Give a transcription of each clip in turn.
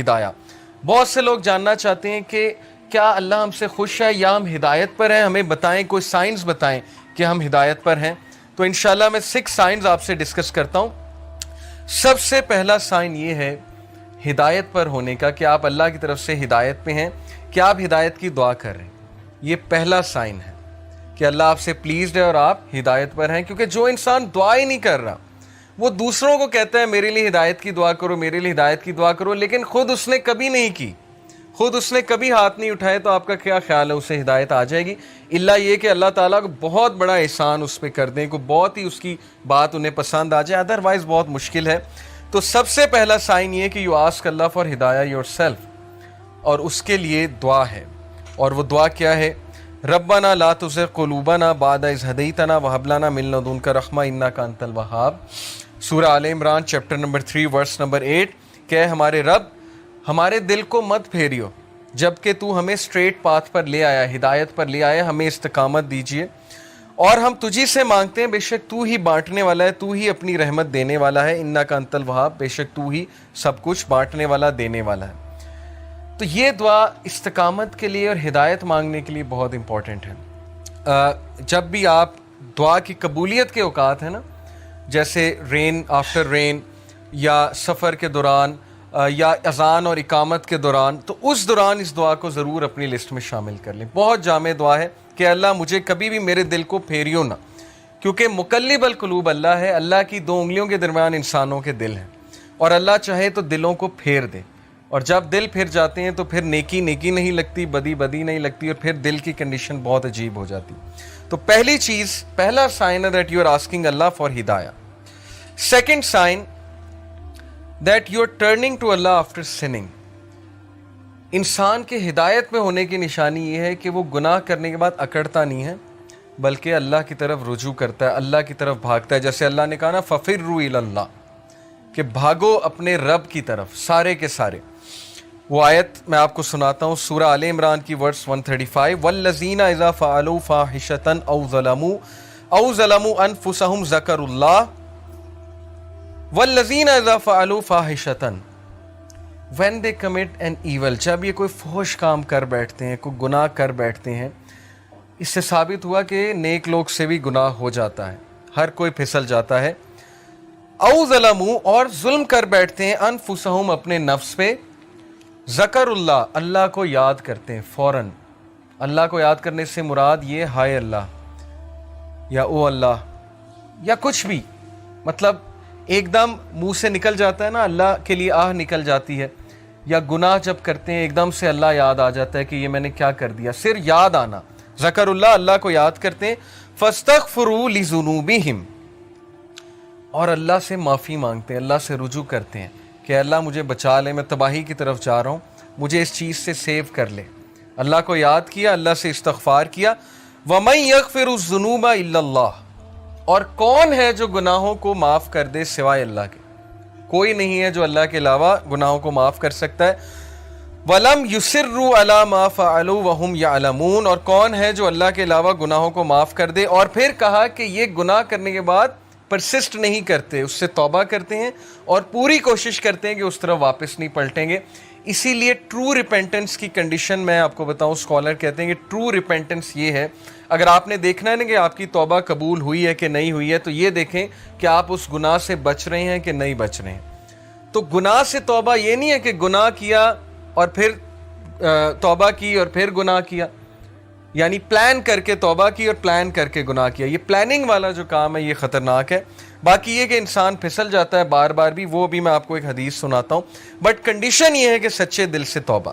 ہدایہ۔ بہت سے لوگ جاننا چاہتے ہیں کہ کیا اللہ ہم سے خوش ہے یا ہم ہدایت پر ہیں، ہمیں بتائیں، کوئی سائنس بتائیں کہ ہم ہدایت پر ہیں۔ تو انشاءاللہ میں 6 سائنس آپ سے ڈسکس کرتا ہوں۔ سب سے پہلا سائن یہ ہے ہدایت پر ہونے کا کہ آپ اللہ کی طرف سے ہدایت پہ ہیں، کہ آپ ہدایت کی دعا کر رہے ہیں۔ یہ پہلا سائن ہے کہ اللہ آپ سے پلیزڈ ہے اور آپ ہدایت پر ہیں، کیونکہ جو انسان دعا ہی نہیں کر رہا وہ دوسروں کو کہتا ہے میرے لیے ہدایت کی دعا کرو، میرے لیے ہدایت کی دعا کرو، لیکن خود اس نے کبھی نہیں کی، خود اس نے کبھی ہاتھ نہیں اٹھائے، تو آپ کا کیا خیال ہے اسے ہدایت آ جائے گی؟ اللہ یہ کہ اللہ تعالیٰ کو بہت بڑا احسان اس پہ کر دیں، کو بہت ہی اس کی بات انہیں پسند آ جائے، ادروائز بہت مشکل ہے۔ تو سب سے پہلا سائن یہ کہ یو آسک اللہ فار ہدایہ یور سیلف، اور اس کے لیے دعا ہے، اور وہ دعا کیا ہے؟ ربنا لا تزغ قلوبنا بعد اذ ہدیتنا وہب لنا من لدنک رحمہ انک انت الوہاب۔ سورہ Al Imran chapter number 3 verse number 8 کہ ہمارے رب ہمارے دل کو مت پھیریو جبکہ تو ہمیں اسٹریٹ پاتھ پر لے آیا، ہدایت پر لے آیا، ہمیں استقامت دیجیے، اور ہم تجھی سے مانگتے ہیں، بے شک تو ہی بانٹنے والا ہے، تو ہی اپنی رحمت دینے والا ہے، انک انت الوہاب، بے شک تو ہی سب کچھ بانٹنے والا، دینے والا ہے۔ تو یہ دعا استقامت کے لیے اور ہدایت مانگنے کے لیے بہت امپورٹنٹ ہے۔ جب بھی آپ دعا کی قبولیت کے اوقات ہیں نا، جیسے رین آفٹر رین، یا سفر کے دوران، یا اذان اور اقامت کے دوران، تو اس دوران اس دعا کو ضرور اپنی لسٹ میں شامل کر لیں۔ بہت جامع دعا ہے کہ اللہ مجھے کبھی بھی میرے دل کو پھیریو نہ، کیونکہ مقلب القلوب اللہ ہے، اللہ کی 2 انگلیوں کے درمیان انسانوں کے دل ہیں، اور اللہ چاہے تو دلوں کو پھیر دے، اور جب دل پھر جاتے ہیں تو پھر نیکی نیکی نہیں لگتی، بدی بدی نہیں لگتی، اور پھر دل کی کنڈیشن بہت عجیب ہو جاتی۔ تو پہلی چیز، پہلا سائن ہے that you are asking Allah for ہدایہ۔ Second sign that you are turning to Allah after sinning. انسان کے ہدایت میں ہونے کی نشانی یہ ہے کہ وہ گناہ کرنے کے بعد اکڑتا نہیں ہے، بلکہ اللہ کی طرف رجوع کرتا ہے، اللہ کی طرف بھاگتا ہے۔ جیسے اللہ نے کہا نا فَفِرُّوا إِلَى اللَّهِ، کہ بھاگو اپنے رب کی طرف، سارے کے سارے۔ وہ آیت میں آپ کو سناتا ہوں، سورہ آل عمران کی ورس 135، وَالَّذِينَ إِذَا فَعَلُوا فَاحِشَةً أَوْ ظَلَمُوا أَنفُسَهُمْ ذَكَرُوا اللَّهَ وَالَّذِينَ إِذَا فَعَلُوا فَاحِشَةً when they commit an evil، جب یہ کوئی فحش کام کر بیٹھتے ہیں، کوئی گناہ کر بیٹھتے ہیں، اس سے ثابت ہوا کہ نیک لوگ سے بھی گناہ ہو جاتا ہے، ہر کوئی پھسل جاتا ہے۔ او ظلموا، اور ظلم کر بیٹھتے ہیں، انفسہم، اپنے نفس پہ، ذکر اللہ، اللہ کو یاد کرتے ہیں فوراً۔ اللہ کو یاد کرنے سے مراد یہ ہائے اللہ، یا او اللہ، یا کچھ بھی، مطلب ایک دم منہ سے نکل جاتا ہے نا، اللہ کے لیے آہ نکل جاتی ہے، یا گناہ جب کرتے ہیں ایک دم سے اللہ یاد آ جاتا ہے کہ یہ میں نے کیا کر دیا، صرف یاد آنا، ذکر اللہ، اللہ کو یاد کرتے ہیں۔ فاستغفروا لذنوبہم، اور اللہ سے معافی مانگتے ہیں، اللہ سے رجوع کرتے ہیں کہ اللہ مجھے بچا لے، میں تباہی کی طرف جا رہا ہوں، مجھے اس چیز سے سیو کر لے۔ اللہ کو یاد کیا، اللہ سے استغفار کیا۔ وَمَن يَغْفِرُ الذُّنُوبَ إِلَّا اللَّهُ، اور کون ہے جو گناہوں کو معاف کر دے سوائے اللہ کے؟ کوئی نہیں ہے جو اللہ کے علاوہ گناہوں کو معاف کر سکتا ہے۔ وَلَمْ يُصِرُّوا عَلَى مَا فَعَلُوا وَهُمْ يَعْلَمُونَ، اور کون ہے جو اللہ کے علاوہ گناہوں کو معاف کر دے، اور پھر کہا کہ یہ گناہ کرنے کے بعد پرسسٹ نہیں کرتے، اس سے توبہ کرتے ہیں اور پوری کوشش کرتے ہیں کہ اس طرف واپس نہیں پلٹیں گے۔ اسی لیے ٹرو ریپینٹنس کی کنڈیشن میں آپ کو بتاؤں، اسکالر کہتے ہیں کہ ٹرو ریپینٹنس یہ ہے، اگر آپ نے دیکھنا ہے نا کہ آپ کی توبہ قبول ہوئی ہے کہ نہیں ہوئی ہے، تو یہ دیکھیں کہ آپ اس گناہ سے بچ رہے ہیں کہ نہیں بچ رہے ہیں۔ تو گناہ سے توبہ یہ نہیں ہے کہ گناہ کیا اور پھر توبہ کی اور پھر گناہ کیا، یعنی پلان کر کے توبہ کی اور پلان کر کے گناہ کیا۔ یہ پلاننگ والا جو کام ہے یہ خطرناک ہے۔ باقی یہ کہ انسان پھسل جاتا ہے بار بار بھی، وہ بھی میں آپ کو ایک حدیث سناتا ہوں، بٹ کنڈیشن یہ ہے کہ سچے دل سے توبہ۔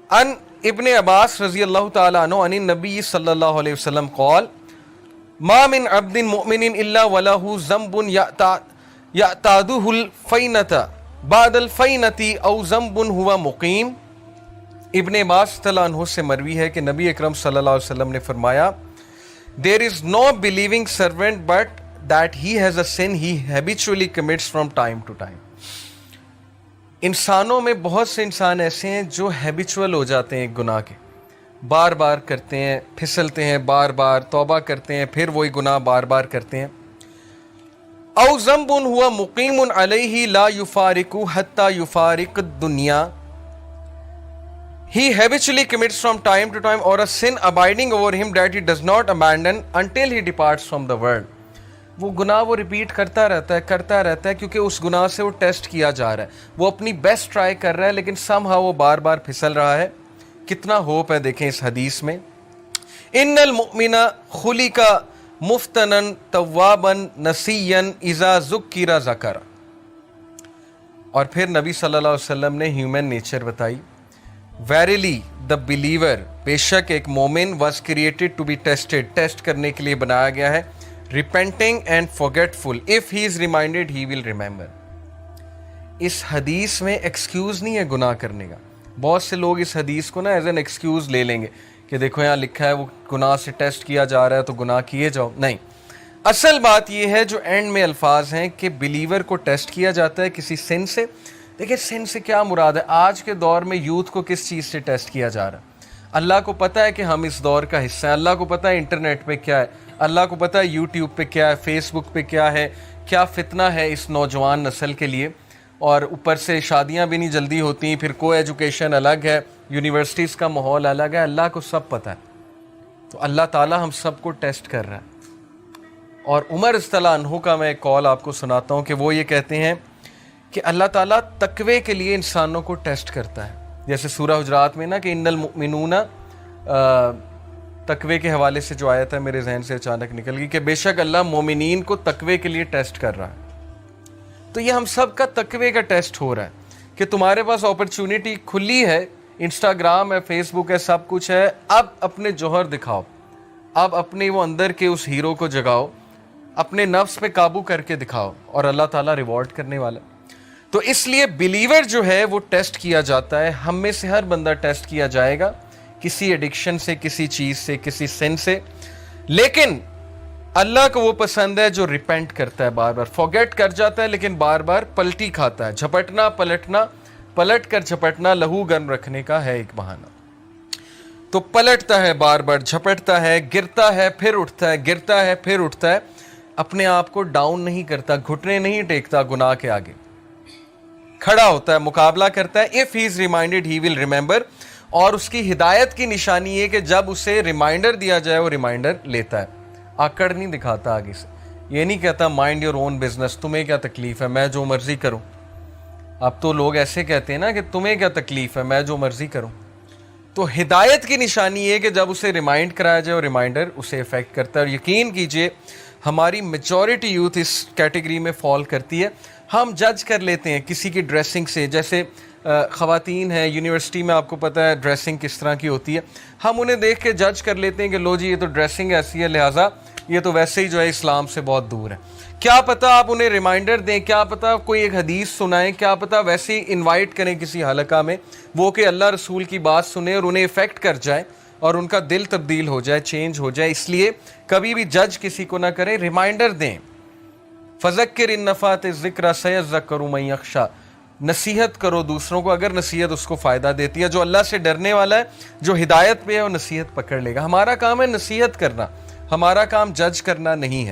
ان ابن عباس رضی اللہ تعالیٰ عنہ عن النبی صلی اللہ علیہ وسلم قال ما من عبد مؤمن الا وله ذنب يعتاده الفینة بعد الفینة او ذنب هو مقیم۔ ابن عباس رضی اللہ عنہ سے مروی ہے کہ نبی اکرم صلی اللہ علیہ وسلم نے فرمایا there is no believing servant but that he has a sin he habitually commits from time to time۔ انسانوں میں بہت سے انسان ایسے ہیں جو ہیبیچول ہو جاتے ہیں ایک گناہ کے، بار بار کرتے ہیں، پھسلتے ہیں، بار بار توبہ کرتے ہیں، پھر وہی گناہ بار بار کرتے ہیں۔ او ذنب ہوا مقیم علیہ لا یفارق حتی یفارق الدنیا. He habitually commits from time to time, or a sin abiding over him that he does not abandon until he departs from the world. وہ گناہ وہ ریپیٹ کرتا رہتا ہے کیونکہ اس گناہ سے وہ ٹیسٹ کیا جا رہا ہے. وہ اپنی بیسٹ ٹرائی کر رہا ہے لیکن سم ہاؤ وہ بار بار پھسل رہا ہے. کتنا ہوپ ہے دیکھیں اس حدیث میں. ان المؤمن خلق مفتنا توابا نسیا اذا ذکر ذکر. اور پھر نبی صلی اللہ علیہ وسلم نے ہیومن نیچر بتائی. Verily the believer, بے شک ایک مومن was created to be tested, test کرنے کے لیے بنایا گیا ہے. Repenting and forgetful, if he is reminded he will remember. اس حدیث میں ایکسکیوز نہیں ہے گناہ کرنے کا. بہت سے لوگ اس حدیث کو نا ایز این ایکسکیوز لے لیں گے کہ دیکھو یہاں لکھا ہے وہ گناہ سے ٹیسٹ کیا جا رہا ہے تو گناہ کیے جاؤ. نہیں، اصل بات یہ ہے جو اینڈ میں الفاظ ہیں کہ بلیور کو ٹیسٹ کیا جاتا ہے کسی سن سے. دیکھیں سن سے کیا مراد ہے؟ آج کے دور میں یوتھ کو کس چیز سے ٹیسٹ کیا جا رہا ہے؟ اللہ کو پتہ ہے کہ ہم اس دور کا حصہ ہیں. اللہ کو پتہ ہے انٹرنیٹ پہ کیا ہے، اللہ کو پتہ ہے یوٹیوب پہ کیا ہے، فیس بک پہ کیا ہے، کیا فتنہ ہے اس نوجوان نسل کے لیے. اور اوپر سے شادیاں بھی نہیں جلدی ہوتی، پھر کو ایجوکیشن الگ ہے، یونیورسٹیز کا ماحول الگ ہے. اللہ کو سب پتہ ہے. تو اللہ تعالیٰ ہم سب کو ٹیسٹ کر رہا ہے. اور عمر رضی اللہ عنہ کا میں ایک کال آپ کو سناتا ہوں کہ وہ یہ کہتے ہیں کہ اللہ تعالیٰ تقوی کے لیے انسانوں کو ٹیسٹ کرتا ہے. جیسے سورہ حجرات میں نا کہ ان المؤمنون، تقوی کے حوالے سے جو آیت ہے میرے ذہن سے اچانک نکل گئی کہ بے شک اللہ مومنین کو تقوی کے لیے ٹیسٹ کر رہا ہے. تو یہ ہم سب کا تقوی کا ٹیسٹ ہو رہا ہے کہ تمہارے پاس اپرچونٹی کھلی ہے، انسٹاگرام ہے، فیس بک ہے، سب کچھ ہے. اب اپنے جوہر دکھاؤ، اب اپنے وہ اندر کے اس ہیرو کو جگاؤ، اپنے نفس پہ قابو کر کے دکھاؤ اور اللہ تعالیٰ ریوارڈ کرنے والا. تو اس لیے بلیور جو ہے وہ ٹیسٹ کیا جاتا ہے. ہم میں سے ہر بندہ ٹیسٹ کیا جائے گا کسی ایڈکشن سے، کسی چیز سے، کسی سن سے. لیکن اللہ کو وہ پسند ہے جو ریپینٹ کرتا ہے، بار بار فورگیٹ کر جاتا ہے لیکن بار بار پلٹی کھاتا ہے. جھپٹنا پلٹنا، پلٹ کر جھپٹنا لہو گرم رکھنے کا ہے ایک بہانہ. تو پلٹتا ہے، بار بار جھپٹتا ہے، گرتا ہے پھر اٹھتا ہے، گرتا ہے پھر اٹھتا ہے. اپنے آپ کو ڈاؤن نہیں کرتا، گھٹنے نہیں ٹیکتا گناہ کے آگے، کھڑا ہوتا ہے، مقابلہ کرتا ہے. if he is reminded he will remember. اور اس کی ہدایت کی نشانی یہ کہ جب اسے ریمائنڈر دیا جائے وہ ریمائنڈر لیتا ہے، آکڑ نہیں دکھاتا آگے سے. یہ نہیں کہتا مائنڈ یور اون بزنس، تمہیں کیا تکلیف ہے، میں جو مرضی کروں. اب تو لوگ ایسے کہتے ہیں نا کہ تمہیں کیا تکلیف ہے، میں جو مرضی کروں. تو ہدایت کی نشانی یہ کہ جب اسے ریمائنڈ کرایا جائے اور ریمائنڈر اسے افیکٹ کرتا ہے. اور یقین کیجئے ہماری میجورٹی یوتھ اس کیٹیگری میں فال کرتی ہے. ہم جج کر لیتے ہیں کسی کی ڈریسنگ سے. جیسے خواتین ہیں یونیورسٹی میں، آپ کو پتہ ہے ڈریسنگ کس طرح کی ہوتی ہے. ہم انہیں دیکھ کے جج کر لیتے ہیں کہ لو جی یہ تو ڈریسنگ ایسی ہے لہٰذا یہ تو ویسے ہی جو ہے اسلام سے بہت دور ہے. کیا پتہ آپ انہیں ریمائنڈر دیں، کیا پتہ کوئی ایک حدیث سنائیں، کیا پتہ ویسے ہی انوائٹ کریں کسی حلقہ میں، وہ کہ اللہ رسول کی بات سنیں اور انہیں افیکٹ کر جائے اور ان کا دل تبدیل ہو جائے، چینج ہو جائے. اس لیے کبھی بھی جج کسی کو نہ کریں، ریمائنڈر دیں. فذکر ان نفعت الذکر سیذکر من یخشی. نصیحت کرو دوسروں کو اگر نصیحت اس کو فائدہ دیتی ہے. جو اللہ سے ڈرنے والا ہے، جو ہدایت پہ ہے، وہ نصیحت پکڑ لے گا. ہمارا کام ہے نصیحت کرنا، ہمارا کام جج کرنا نہیں ہے.